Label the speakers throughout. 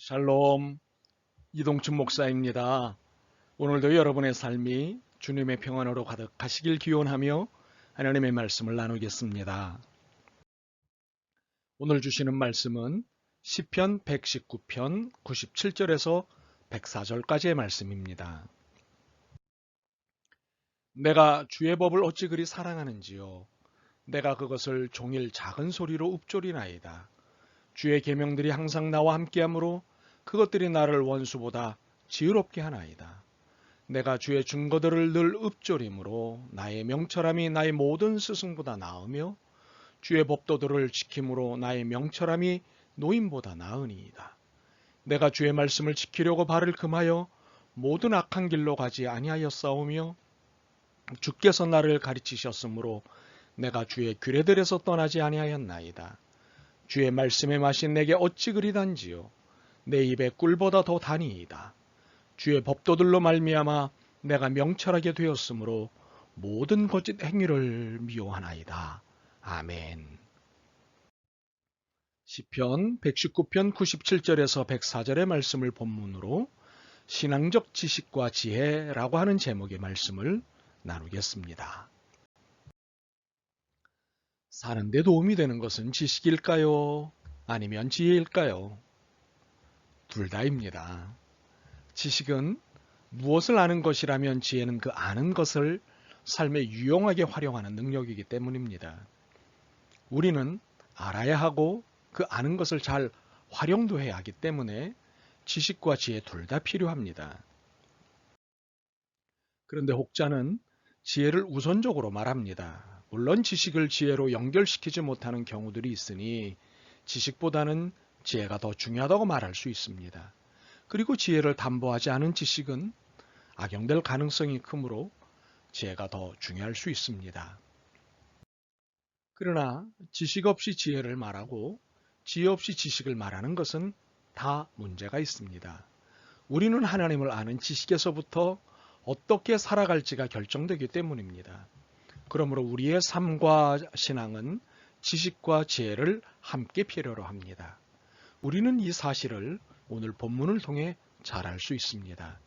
Speaker 1: 샬롬, 이동춘 목사입니다. 오늘도 여러분의 삶이 주님의 평안으로 가득하시길 기원하며 하나님의 말씀을 나누겠습니다. 오늘 주시는 말씀은 시편 119편 97절에서 104절까지의 말씀입니다. 내가 주의 법을 어찌 그리 사랑하는지요. 내가 그것을 종일 작은 소리로 읊조리나이다. 주의 계명들이 항상 나와 함께하므로 그것들이 나를 원수보다 지혜롭게 하나이다. 내가 주의 증거들을 늘 읊조림으로 나의 명철함이 나의 모든 스승보다 나으며 주의 법도들을 지킴으로 나의 명철함이 노인보다 나으니이다. 내가 주의 말씀을 지키려고 발을 금하여 모든 악한 길로 가지 아니하였사오며 주께서 나를 가르치셨으므로 내가 주의 규례들에서 떠나지 아니하였나이다. 주의 말씀의 맛이 내게 어찌 그리 단지요. 내 입에 꿀보다 더 다니이다. 주의 법도들로 말미암아 내가 명철하게 되었으므로 모든 거짓 행위를 미워하나이다. 아멘. 시편 119편 97절에서 104절의 말씀을 본문으로 신앙적 지식과 지혜라고 하는 제목의 말씀을 나누겠습니다. 사는 데 도움이 되는 것은 지식일까요? 아니면 지혜일까요? 둘 다입니다. 지식은 무엇을 아는 것이라면 지혜는 그 아는 것을 삶에 유용하게 활용하는 능력이기 때문입니다. 우리는 알아야 하고 그 아는 것을 잘 활용도 해야 하기 때문에 지식과 지혜 둘 다 필요합니다. 그런데 혹자는 지혜를 우선적으로 말합니다. 물론 지식을 지혜로 연결시키지 못하는 경우들이 있으니 지식보다는 지혜가 더 중요하다고 말할 수 있습니다. 그리고 지혜를 담보하지 않은 지식은 악용될 가능성이 크므로 지혜가 더 중요할 수 있습니다. 그러나 지식 없이 지혜를 말하고 지혜 없이 지식을 말하는 것은 다 문제가 있습니다. 우리는 하나님을 아는 지식에서부터 어떻게 살아갈지가 결정되기 때문입니다. 그러므로 우리의 삶과 신앙은 지식과 지혜를 함께 필요로 합니다. 우리는 이 사실을 오늘 본문을 통해 잘 알 수 있습니다.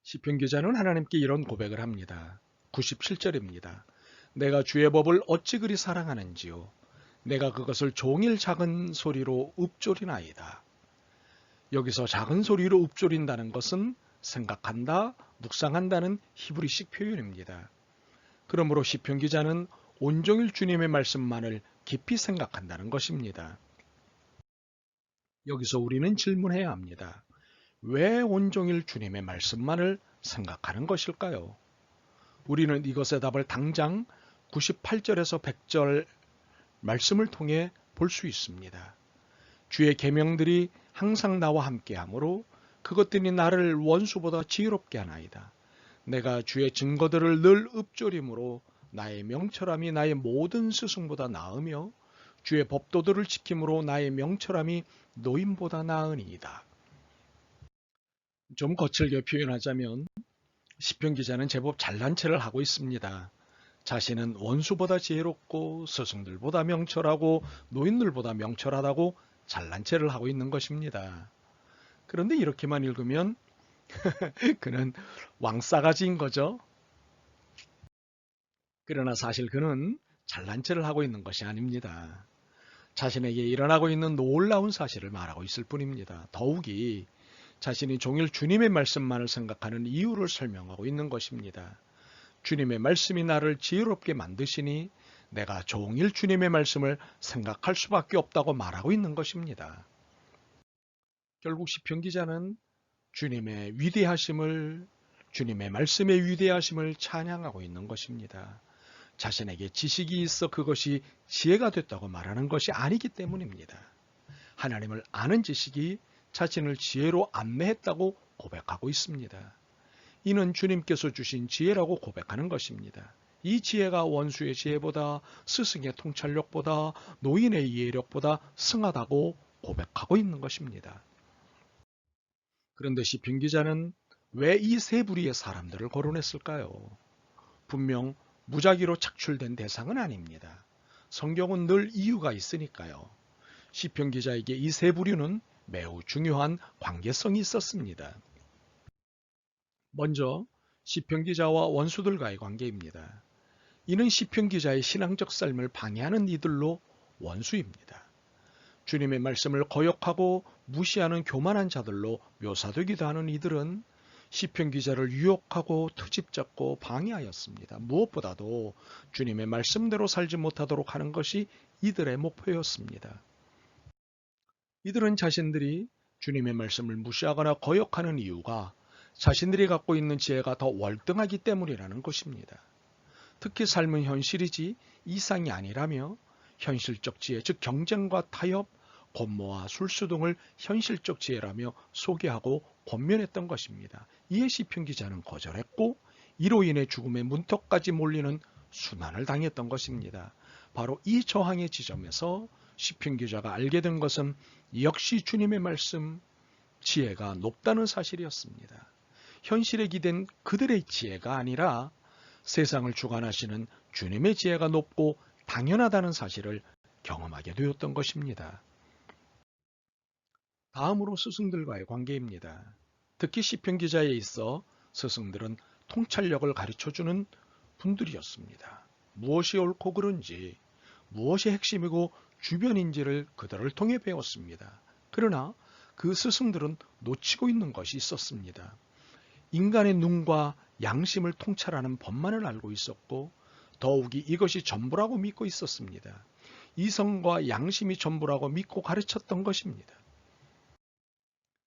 Speaker 1: 시편 기자는 하나님께 이런 고백을 합니다. 97절입니다. 내가 주의 법을 어찌 그리 사랑하는지요. 내가 그것을 종일 작은 소리로 읊조리나이다. 여기서 작은 소리로 읊조린다는 것은 생각한다, 묵상한다는 히브리식 표현입니다. 그러므로 시편 기자는 온종일 주님의 말씀만을 깊이 생각한다는 것입니다. 여기서 우리는 질문해야 합니다. 왜 온종일 주님의 말씀만을 생각하는 것일까요? 우리는 이것의 답을 당장 98절에서 100절 말씀을 통해 볼 수 있습니다. 주의 계명들이 항상 나와 함께하므로 그것들이 나를 원수보다 지혜롭게 하나이다. 내가 주의 증거들을 늘 읊조림으로 나의 명철함이 나의 모든 스승보다 나으며 주의 법도들을 지킴으로 나의 명철함이 노인보다 나으니이다. 좀 거칠게 표현하자면 시편 기자는 제법 잘난 체를 하고 있습니다. 자신은 원수보다 지혜롭고 스승들보다 명철하고 노인들보다 명철하다고 잘난 체를 하고 있는 것입니다. 그런데 이렇게만 읽으면 그는 왕싸가지인 거죠. 그러나 사실 그는 잘난 체를 하고 있는 것이 아닙니다. 자신에게 일어나고 있는 놀라운 사실을 말하고 있을 뿐입니다. 더욱이 자신이 종일 주님의 말씀만을 생각하는 이유를 설명하고 있는 것입니다. 주님의 말씀이 나를 지혜롭게 만드시니 내가 종일 주님의 말씀을 생각할 수밖에 없다고 말하고 있는 것입니다. 결국 시편 기자는 주님의 위대하심을, 주님의 말씀의 위대하심을 찬양하고 있는 것입니다. 자신에게 지식이 있어 그것이 지혜가 됐다고 말하는 것이 아니기 때문입니다. 하나님을 아는 지식이 자신을 지혜로 안내했다고 고백하고 있습니다. 이는 주님께서 주신 지혜라고 고백하는 것입니다. 이 지혜가 원수의 지혜보다, 스승의 통찰력보다, 노인의 이해력보다 승하다고 고백하고 있는 것입니다. 그런데 시편 기자는 왜 이 세 부류의 사람들을 거론했을까요? 분명 무작위로 착출된 대상은 아닙니다. 성경은 늘 이유가 있으니까요. 시편 기자에게 이 세 부류는 매우 중요한 관계성이 있었습니다. 먼저 시편 기자와 원수들과의 관계입니다. 이는 시편 기자의 신앙적 삶을 방해하는 이들로 원수입니다. 주님의 말씀을 거역하고 무시하는 교만한 자들로 묘사되기도 하는 이들은 시편 기자를 유혹하고 트집잡고 방해하였습니다. 무엇보다도 주님의 말씀대로 살지 못하도록 하는 것이 이들의 목표였습니다. 이들은 자신들이 주님의 말씀을 무시하거나 거역하는 이유가 자신들이 갖고 있는 지혜가 더 월등하기 때문이라는 것입니다. 특히 삶은 현실이지 이상이 아니라며 현실적 지혜, 즉 경쟁과 타협, 권모와 술수 등을 현실적 지혜라며 소개하고 권면했던 것입니다. 이에 시편 기자는 거절했고 이로 인해 죽음의 문턱까지 몰리는 순환을 당했던 것입니다. 바로 이 저항의 지점에서 시편 기자가 알게 된 것은 역시 주님의 말씀, 지혜가 높다는 사실이었습니다. 현실에 기댄 그들의 지혜가 아니라 세상을 주관하시는 주님의 지혜가 높고 당연하다는 사실을 경험하게 되었던 것입니다. 다음으로 스승들과의 관계입니다. 특히 시편 기자에 있어 스승들은 통찰력을 가르쳐주는 분들이었습니다. 무엇이 옳고 그른지, 무엇이 핵심이고 주변인지를 그들을 통해 배웠습니다. 그러나 그 스승들은 놓치고 있는 것이 있었습니다. 인간의 눈과 양심을 통찰하는 법만을 알고 있었고 더욱이 이것이 전부라고 믿고 있었습니다. 이성과 양심이 전부라고 믿고 가르쳤던 것입니다.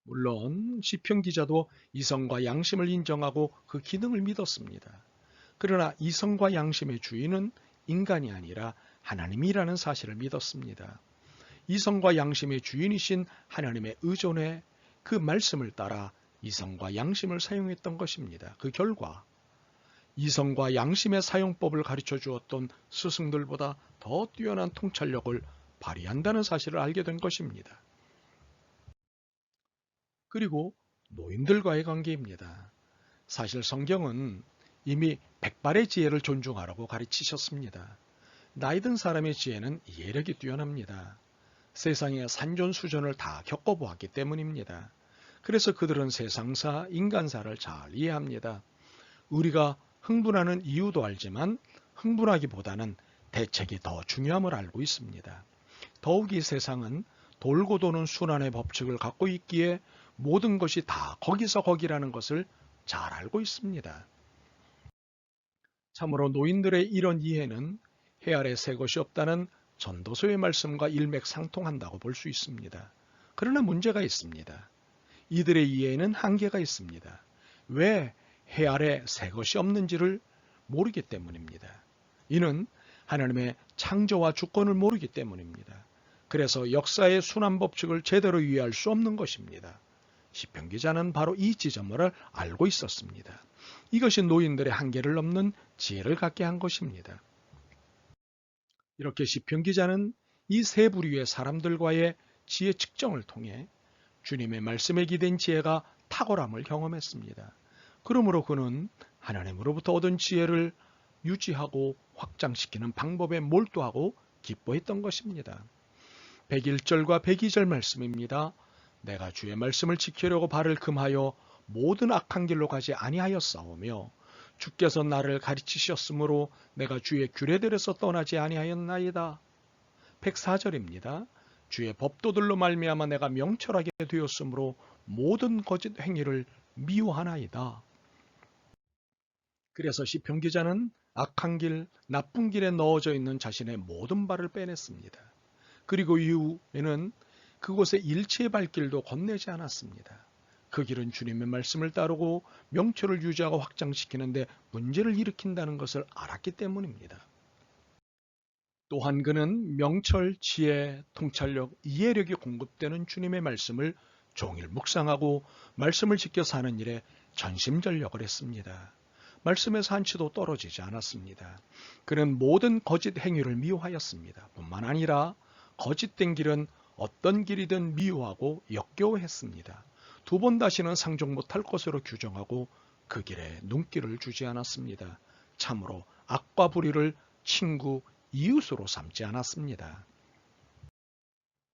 Speaker 1: 물론 시편 기자도 이성과 양심을 인정하고 그 기능을 믿었습니다. 그러나 이성과 양심의 주인은 인간이 아니라 하나님이라는 사실을 믿었습니다. 이성과 양심의 주인이신 하나님의 의존에 그 말씀을 따라 이성과 양심을 사용했던 것입니다. 그 결과 이성과 양심의 사용법을 가르쳐 주었던 스승들보다 더 뛰어난 통찰력을 발휘한다는 사실을 알게 된 것입니다. 그리고 노인들과의 관계입니다. 사실 성경은 이미 백발의 지혜를 존중하라고 가르치셨습니다. 나이 든 사람의 지혜는 이해력이 뛰어납니다. 세상의 산전수전을 다 겪어보았기 때문입니다. 그래서 그들은 세상사, 인간사를 잘 이해합니다. 우리가 흥분하는 이유도 알지만 흥분하기보다는 대책이 더 중요함을 알고 있습니다. 더욱이 세상은 돌고 도는 순환의 법칙을 갖고 있기에 모든 것이 다 거기서 거기라는 것을 잘 알고 있습니다. 참으로 노인들의 이런 이해는 해 아래 새 것이 없다는 전도서의 말씀과 일맥상통한다고 볼 수 있습니다. 그러나 문제가 있습니다. 이들의 이해에는 한계가 있습니다. 왜 해 아래 새 것이 없는지를 모르기 때문입니다. 이는 하나님의 창조와 주권을 모르기 때문입니다. 그래서 역사의 순환 법칙을 제대로 이해할 수 없는 것입니다. 시편 기자는 바로 이 지점을 알고 있었습니다. 이것이 노인들의 한계를 넘는 지혜를 갖게 한 것입니다. 이렇게 시편 기자는 이 세 부류의 사람들과의 지혜 측정을 통해 주님의 말씀에 기댄 지혜가 탁월함을 경험했습니다. 그러므로 그는 하나님으로부터 얻은 지혜를 유지하고 확장시키는 방법에 몰두하고 기뻐했던 것입니다. 101절과 102절 말씀입니다. 내가 주의 말씀을 지키려고 발을 금하여 모든 악한 길로 가지 아니하였사오며 주께서 나를 가르치셨으므로 내가 주의 규례들에서 떠나지 아니하였나이다. 104절입니다. 주의 법도들로 말미암아 내가 명철하게 되었으므로 모든 거짓 행위를 미워하나이다. 그래서 시편 기자는 악한 길, 나쁜 길에 넣어져 있는 자신의 모든 발을 빼냈습니다. 그리고 이후에는 그곳에 일체의 발길도 건네지 않았습니다. 그 길은 주님의 말씀을 따르고 명철을 유지하고 확장시키는데 문제를 일으킨다는 것을 알았기 때문입니다. 또한 그는 명철, 지혜, 통찰력, 이해력이 공급되는 주님의 말씀을 종일 묵상하고 말씀을 지켜 사는 일에 전심전력을 했습니다. 말씀에서 한치도 떨어지지 않았습니다. 그는 모든 거짓 행위를 미워하였습니다. 뿐만 아니라 거짓된 길은 어떤 길이든 미워하고 역겨워했습니다. 두 번 다시는 상종 못할 것으로 규정하고 그 길에 눈길을 주지 않았습니다. 참으로 악과 불의를 친구, 이웃으로 삼지 않았습니다.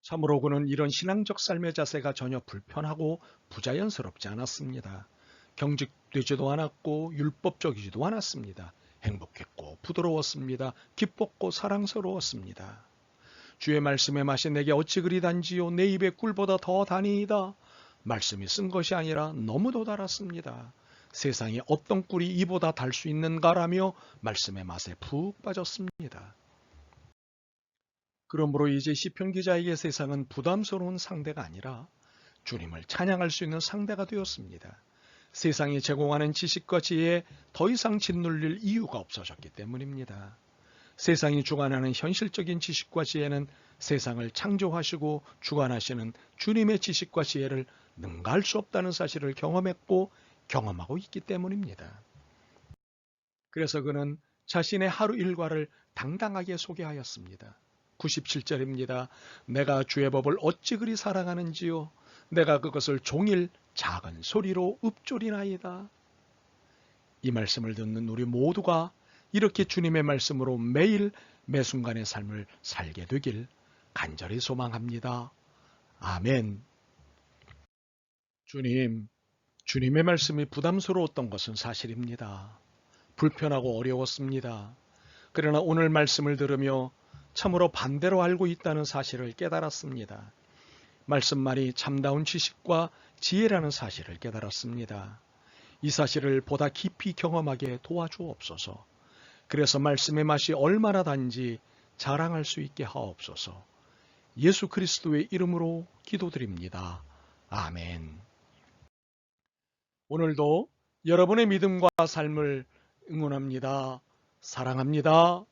Speaker 1: 참으로 그는 이런 신앙적 삶의 자세가 전혀 불편하고 부자연스럽지 않았습니다. 경직되지도 않았고 율법적이지도 않았습니다. 행복했고 부드러웠습니다. 기뻤고 사랑스러웠습니다. 주의 말씀의 맛이 내게 어찌 그리 단지요 내 입에 꿀보다 더 다니이다. 말씀이 쓴 것이 아니라 너무도 달았습니다. 세상에 어떤 꿀이 이보다 달 수 있는가라며 말씀의 맛에 푹 빠졌습니다. 그러므로 이제 시편 기자에게 세상은 부담스러운 상대가 아니라 주님을 찬양할 수 있는 상대가 되었습니다. 세상이 제공하는 지식과 지혜에 더 이상 짓눌릴 이유가 없어졌기 때문입니다. 세상이 주관하는 현실적인 지식과 지혜는 세상을 창조하시고 주관하시는 주님의 지식과 지혜를 능가할 수 없다는 사실을 경험했고 경험하고 있기 때문입니다. 그래서 그는 자신의 하루 일과를 당당하게 소개하였습니다. 97절입니다. 내가 주의 법을 어찌 그리 사랑하는지요. 내가 그것을 종일 작은 소리로 읊조리나이다. 이 말씀을 듣는 우리 모두가 이렇게 주님의 말씀으로 매일 매 순간의 삶을 살게 되길 간절히 소망합니다. 아멘. 주님의 말씀이 부담스러웠던 것은 사실입니다. 불편하고 어려웠습니다. 그러나 오늘 말씀을 들으며 참으로 반대로 알고 있다는 사실을 깨달았습니다. 말씀만이 참다운 지식과 지혜라는 사실을 깨달았습니다. 이 사실을 보다 깊이 경험하게 도와주옵소서. 그래서 말씀의 맛이 얼마나 단지 자랑할 수 있게 하옵소서. 예수 그리스도의 이름으로 기도드립니다. 아멘. 오늘도 여러분의 믿음과 삶을 응원합니다. 사랑합니다.